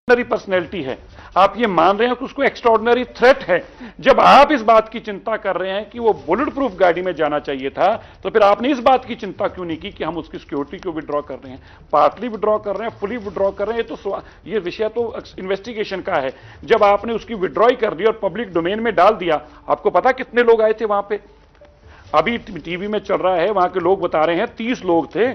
Personality है, आप ये मान रहे हैं कि उसको एक्स्ट्राऑर्डिनरी थ्रेट है। जब आप इस बात की चिंता कर रहे हैं कि वो बुलेट प्रूफ गाड़ी में जाना चाहिए था, तो फिर आपने इस बात की चिंता क्यों नहीं की कि हम उसकी सिक्योरिटी को विड्रॉ कर रहे हैं, पार्टली विड्रॉ कर रहे हैं, फुली विड्रॉ कर रहे हैं। ये विषय तो इन्वेस्टिगेशन का है। जब आपने उसकी विड्रॉ ही कर दी और पब्लिक डोमेन में डाल दिया, आपको पता कितने लोग आए थे वहां पे? अभी टीवी में चल रहा है, वहां के लोग बता रहे हैं 30 लोग थे।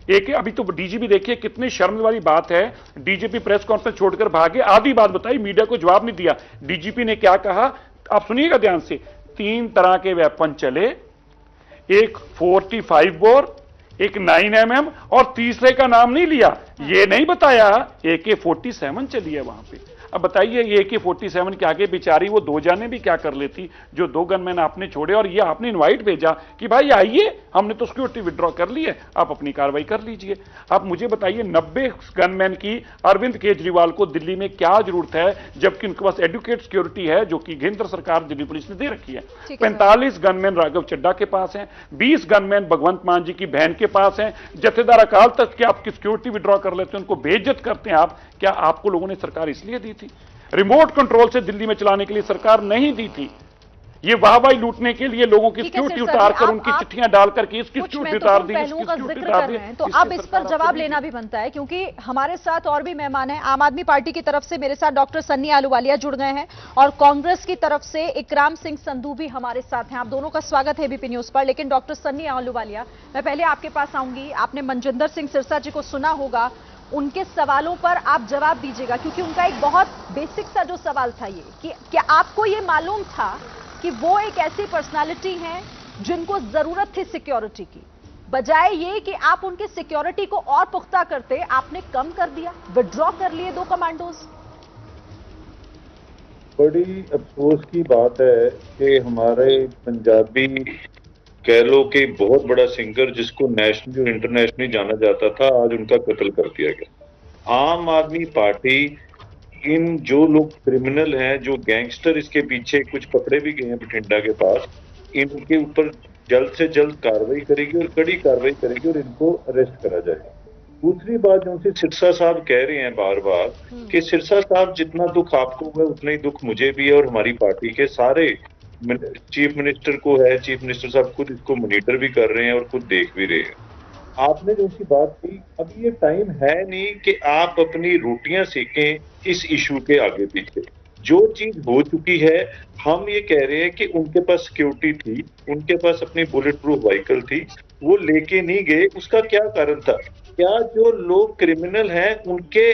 एक अभी तो डीजीपी देखिए कितनी शर्म वाली बात है, डीजीपी प्रेस कॉन्फ्रेंस छोड़कर भागे, आधी बात बताई, मीडिया को जवाब नहीं दिया। डीजीपी ने क्या कहा, आप सुनिएगा ध्यान से। 3 तरह के वेपन चले, एक 45 बोर, एक 9mm और तीसरे का नाम नहीं लिया, ये नहीं बताया AK-47 चली है वहां पे। अब बताइए ये AK-47 के आगे बेचारी वो 2 जाने भी क्या कर लेती, जो 2 गनमैन आपने छोड़े, और ये आपने इनवाइट भेजा कि भाई आइए, हमने तो सिक्योरिटी विड्रॉ कर ली है, आप अपनी कार्रवाई कर लीजिए। आप मुझे बताइए 90 गनमैन की अरविंद केजरीवाल को दिल्ली में क्या जरूरत है, जबकि उनके पास एडुकेट सिक्योरिटी है जो कि केंद्र सरकार दिल्ली पुलिस ने दे रखी है। 45 गनमैन राघव चड्डा के पास हैं, 20 गनमैन भगवंत मान जी की बहन के पास हैं, जथेदार अकाल तख्त के आपकी सिक्योरिटी विड्रॉ कर लेते हैं, उनको बेइज्जत करते हैं आप। क्या आपको लोगों ने सरकार इसलिए दी थी? रिमोट कंट्रोल से दिल्ली में चलाने के लिए सरकार नहीं दी थी, ये वाहवाही लूटने के लिए लोगों की सिक्योरिटी उतार कर, उनकी चिट्ठियां डाल करके इसकी सिक्योरिटी उतार दी, इसकी सिक्योरिटी उतार दी। तो अब इस पर जवाब लेना भी बनता है, क्योंकि हमारे साथ और भी मेहमान हैं। आम आदमी पार्टी की तरफ से मेरे साथ डॉक्टर सन्नी आहलूवालिया जुड़ गए हैं, और कांग्रेस की तरफ से इकराम सिंह संधू भी हमारे साथ हैं। आप दोनों का स्वागत है एबीपी न्यूज पर। लेकिन डॉक्टर सन्नी आहलूवालिया, मैं पहले आपके पास आऊंगी। आपने मनजिंदर सिंह सिरसा जी को सुना होगा, उनके सवालों पर आप जवाब दीजिएगा, क्योंकि उनका एक बहुत बेसिक सा जो सवाल था ये कि क्या आपको ये मालूम था कि वो एक ऐसी पर्सनालिटी हैं जिनको जरूरत थी सिक्योरिटी की, बजाय ये कि आप उनकी सिक्योरिटी को और पुख्ता करते, आपने कम कर दिया, विड्रॉ कर लिए 2 कमांडोज। बड़ी अफसोस की बात है कि हमारे पंजाबी कह लो कि बहुत बड़ा सिंगर जिसको नेशनली और इंटरनेशनली जाना जाता था, आज उनका कत्ल कर दिया गया। आम आदमी पार्टी, इन जो लोग क्रिमिनल हैं, जो गैंगस्टर इसके पीछे कुछ पकड़े भी गए हैं बठिंडा के पास, इनके ऊपर जल्द से जल्द कार्रवाई करेगी और कड़ी कार्रवाई करेगी और इनको अरेस्ट करा जाएगा। दूसरी बात जो उनसे सिरसा साहब कह रहे हैं बार बार कि सिरसा साहब जितना दुख आपको हुआ उतना ही दुख मुझे भी है और हमारी पार्टी के सारे चीफ मिनिस्टर को है। चीफ मिनिस्टर साहब खुद इसको मॉनिटर भी कर रहे हैं और खुद देख भी रहे हैं। आपने जो उनकी बात की, अभी ये टाइम है नहीं कि आप अपनी रोटियां सेकें इस इशू के आगे पीछे। जो चीज हो चुकी है, हम ये कह रहे हैं कि उनके पास सिक्योरिटी थी, उनके पास अपनी बुलेट प्रूफ व्हीकल थी, वो लेके नहीं गए, उसका क्या कारण था? क्या जो लोग क्रिमिनल हैं उनके